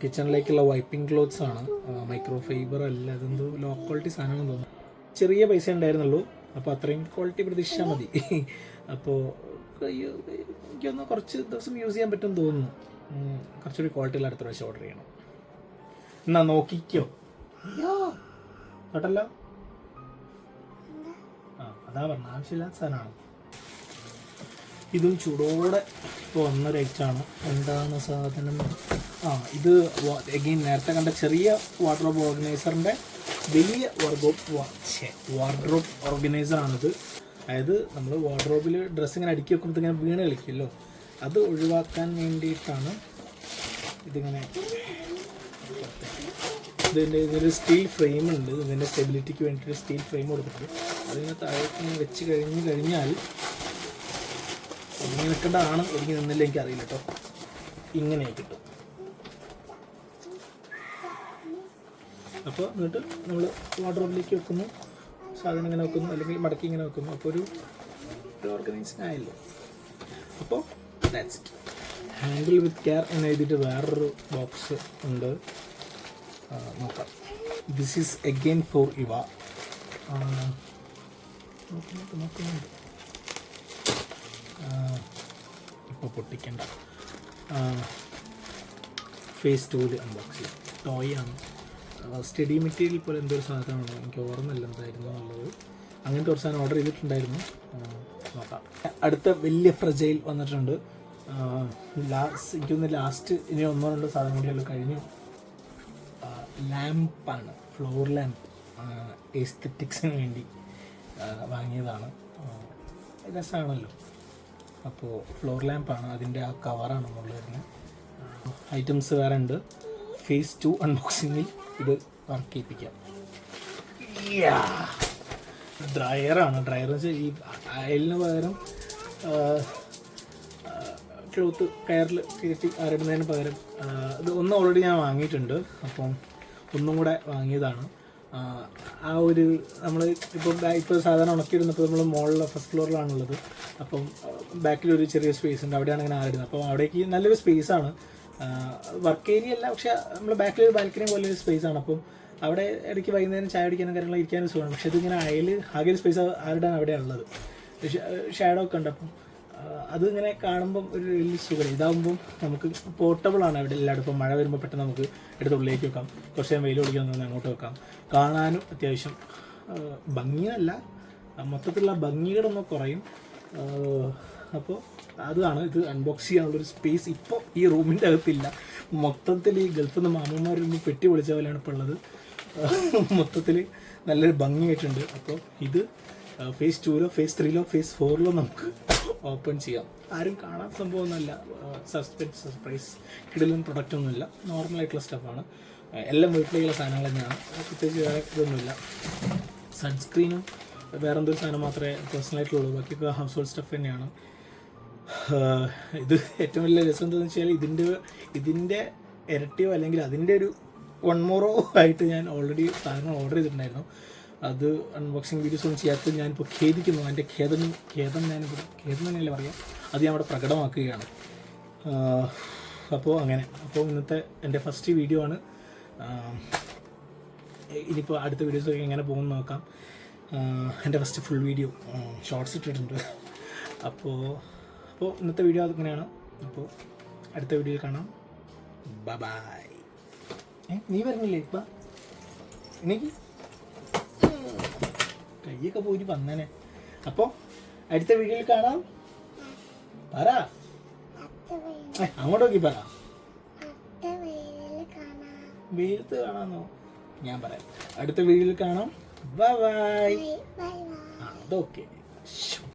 കിച്ചണിലേക്കുള്ള wiping clothes ആണ്. Micro fibre അല്ല, അതെന്തോ ലോ ക്വാളിറ്റി സാധനമാണെന്ന് തോന്നുന്നു. ചെറിയ പൈസ ഉണ്ടായിരുന്നുള്ളൂ, അപ്പോൾ അത്രയും ക്വാളിറ്റി പ്രതീക്ഷിച്ചാൽ മതി. അപ്പോൾ എനിക്കൊന്ന് കുറച്ച് ദിവസം യൂസ് ചെയ്യാൻ പറ്റുമെന്ന് തോന്നുന്നു. കുറച്ചുകൂടി ക്വാളിറ്റിയുള്ള അടുത്ത പ്രാവശ്യം ഓർഡർ ചെയ്യണം. എന്നാ നോക്കിക്കോ കേട്ടല്ലോ. അതാ പറഞ്ഞ ആവശ്യമില്ലാത്ത സാധനമാണ്. ഇതും ചൂടോടെ ഇപ്പോൾ വന്നൊരു ഐറ്റമാണ്. എന്താണ് സാധനം? ഇത് എഗെയിൻ നേരത്തെ കണ്ട ചെറിയ വാർഡ്രോബ് ഓർഗനൈസറിൻ്റെ വലിയ വാർഡ്രോബ് ഓർഗനൈസറാണിത്. അതായത് നമ്മൾ വാർഡ്രോബിൽ ഡ്രസ്സ് ഇങ്ങനെ അടുക്കി വെക്കുമ്പോൾ ഇങ്ങനെ വീണ് കളിക്കുമല്ലോ, അത് ഒഴിവാക്കാൻ വേണ്ടിയിട്ടാണ് ഇതിങ്ങനെ. ഇതിനൊരു സ്റ്റീൽ ഫ്രെയിം ഉണ്ട്. ഇതിൻ്റെ സ്റ്റെബിലിറ്റിക്ക് വേണ്ടിയിട്ട് സ്റ്റീൽ ഫ്രെയിം കൊടുത്തിട്ട് അതിന് താഴേക്ക് വെച്ച് കഴിഞ്ഞാൽ ഒതുങ്ങി നിൽക്കേണ്ടതാണ്. ഒതുങ്ങി നിന്നില്ല എനിക്കറിയില്ല കേട്ടോ. ഇങ്ങനെ കിട്ടും. അപ്പോൾ എന്നിട്ട് നമ്മൾ വാർഡ്രോബിലേക്ക് വെക്കുന്നു, സാധനം ഇങ്ങനെ വെക്കുന്നു, അല്ലെങ്കിൽ മടക്കി ഇങ്ങനെ വെക്കുന്നു. അപ്പോൾ ഒരു ഓർഗനൈസിങ് ആയല്ലോ. അപ്പോൾ that's it. Handle with care എന്ന് എഴുതിയിട്ട് വേറൊരു ബോക്സ് ഉണ്ട്, നോക്കാം. ദിസ് ഈസ് അഗെയിൻ ഫോർ ഇവ. നോക്കുന്നുണ്ട്. ഇപ്പോൾ പൊട്ടിക്കണ്ട. ഫേസ് ടൂല് അൺബോക്സ് ചെയ്യാം. ടോയ് ആണ്. സ്റ്റഡി മെറ്റീരിയൽ പോലെ എന്തൊരു സാധനമാണോ, എനിക്ക് ഓർമ്മയില്ല എന്തായിരുന്നു എന്നുള്ളത്. അങ്ങനത്തെ ഒരു സാധനം ഓർഡർ ചെയ്തിട്ടുണ്ടായിരുന്നു. നോക്കാം. അടുത്ത വലിയ ഫ്രജൈൽ വന്നിട്ടുണ്ട്. എനിക്കൊന്ന് ലാസ്റ്റ് ഇനി 1-2 സാധനം കൂടിയുള്ള കഴിഞ്ഞു. ലാമ്പാണ്, ഫ്ലോർ ലാമ്പ്. എസ്തെറ്റിക്സിന് വേണ്ടി വാങ്ങിയതാണ്. രസമാണല്ലോ. അപ്പോൾ ഫ്ലോർ ലാമ്പാണ്, അതിൻ്റെ ആ കവറാണ് മുകളിൽ വരുന്നത്. ഐറ്റംസ് വേറെ ഉണ്ട്. ഫേസ് 2 അൺബോക്സിങ്ങിൽ ഇത് വർക്ക് ചെയ്യിപ്പിക്കാം. ഡ്രയറാണ്. ഡ്രയർ വെച്ചാൽ ഈ അയലിന് പകരം ക്ലോത്ത് കയറിൽ കയറ്റി ആരിടുന്നതിന് പകരം ഇത് ഒന്ന് ഓൾറെഡി ഞാൻ വാങ്ങിയിട്ടുണ്ട്. അപ്പം ഒന്നും കൂടെ വാങ്ങിയതാണ്. ആ ഒരു നമ്മൾ ഇപ്പോൾ സാധാരണ ഉണക്കിയിടുന്നപ്പോൾ നമ്മൾ മുകളിൽ ഫസ്റ്റ് ഫ്ലോറിലാണുള്ളത്. അപ്പം ബാക്കിലൊരു ചെറിയ സ്പേസ് ഉണ്ട്, അവിടെയാണ് ഇങ്ങനെ ആരിടുന്നത്. അപ്പോൾ അവിടേക്ക് നല്ലൊരു സ്പേസാണ്. വർക്ക് ഏരിയ അല്ല, പക്ഷേ നമ്മൾ ബാക്കിലൊരു ബാൽക്കണി പോലൊരു സ്പേസാണ്. അപ്പം അവിടെ ഇടയ്ക്ക് വൈകുന്നേരം ചായ കുടിക്കാനും കാര്യങ്ങളും ഇരിക്കാനും സുഖമാണ്. പക്ഷേ ഇതിങ്ങനെ ആകെ ഒരു സ്പേസ് ആരുടെയാണ് അവിടെയാണ് ഉള്ളത്. ഷാഡോ ഒക്കെ ഉണ്ട്. അപ്പം അതിങ്ങനെ കാണുമ്പം ഒരു വലിയ സുഖം. ഇതാകുമ്പം നമുക്ക് പോർട്ടബിളാണ്. അവിടെ എല്ലായിടും ഇപ്പം മഴ വരുമ്പോൾ പെട്ടെന്ന് നമുക്ക് എടുത്ത് ഉള്ളിലേക്ക് വെക്കാം. കുറച്ച് നേരം വെയിൽ ഒളിക്കാൻ തന്നെ അങ്ങോട്ട് വെക്കാം. കാണാനും അത്യാവശ്യം ഭംഗിയല്ല, മൊത്തത്തിലുള്ള ഭംഗികളൊന്നും കുറയും. അപ്പോൾ അതാണ് ഇത് അൺബോക്സ് ചെയ്യാനുള്ളൊരു സ്പേസ് ഇപ്പോൾ ഈ റൂമിൻ്റെ അകത്തില്ല. മൊത്തത്തിൽ ഈ ഗൾഫിൽ നിന്ന് മാമന്മാരൊന്നും പെട്ടി പൊളിച്ച പോലെയാണ് ഇപ്പോൾ ഉള്ളത്. മൊത്തത്തിൽ നല്ലൊരു ഭംഗിയായിട്ടുണ്ട്. അപ്പോൾ ഇത് ഫേസ് 2-ലോ ഫേസ് 3-ലോ ഫേസ് 4-ലോ നമുക്ക് ഓപ്പൺ ചെയ്യാം. ആരും കാണാത്ത സംഭവമൊന്നുമല്ല. സർപ്രൈസ് കിടലും പ്രൊഡക്റ്റൊന്നുമില്ല. നോർമലായിട്ടുള്ള സ്റ്റഫാണ്. എല്ലാം വീട്ടിലേക്കുള്ള സാധനങ്ങൾ തന്നെയാണ്. പ്രത്യേകിച്ച് വേറെ ഇതൊന്നുമില്ല. സൺസ്ക്രീനും വേറെ എന്തൊരു സാധനം മാത്രമേ പേഴ്സണലായിട്ടുള്ളൂ. ബാക്കിയൊക്കെ ഹൗസ് ഹോൾഡ് സ്റ്റഫ് തന്നെയാണ്. ഇത് ഏറ്റവും വലിയ രസം എന്താണെന്ന് വെച്ചാൽ ഇതിൻ്റെ ഇരട്ടിയോ അല്ലെങ്കിൽ അതിൻ്റെ ഒരു 1 more ആയിട്ട് ഞാൻ ഓൾറെഡി സാധനങ്ങൾ ഓർഡർ ചെയ്തിട്ടുണ്ടായിരുന്നു. അത് അൺബോക്സിങ് വീഡിയോസ് ഒന്നും ചെയ്യാത്തത് ഞാനിപ്പോൾ ഖേദിക്കുന്നു. എൻ്റെ ഖേദം തന്നെയല്ലേ പറയാം. അത് ഞാൻ അവിടെ പ്രകടമാക്കുകയാണ്. അപ്പോൾ അങ്ങനെ. അപ്പോൾ ഇന്നത്തെ എൻ്റെ ഫസ്റ്റ് വീഡിയോ ആണ്. ഇനിയിപ്പോൾ അടുത്ത വീഡിയോസൊക്കെ എങ്ങനെ പോകുമെന്ന് നോക്കാം. എൻ്റെ ഫസ്റ്റ് ഫുൾ വീഡിയോ ഷോർട്സ് ഇട്ടിട്ടുണ്ട്. അപ്പോൾ ഇന്നത്തെ വീഡിയോ അതിങ്ങനെയാണ്. അപ്പോൾ അടുത്ത വീഡിയോയിൽ കാണാം. ബൈ. നീ വരുന്നില്ലേ ഇപ്പം? എനിക്ക് കയ്യൊക്കെ പോയിട്ട് വന്നേനെ. അപ്പോൾ അടുത്ത വീഡിയോയിൽ കാണാം. പറ, അങ്ങോട്ട് നോക്കി പറ. വെയിലത്ത് കാണാമെന്നോ? ഞാൻ പറയാം. അടുത്ത വീഡിയോയിൽ കാണാം. Bye bye. അതൊക്കെ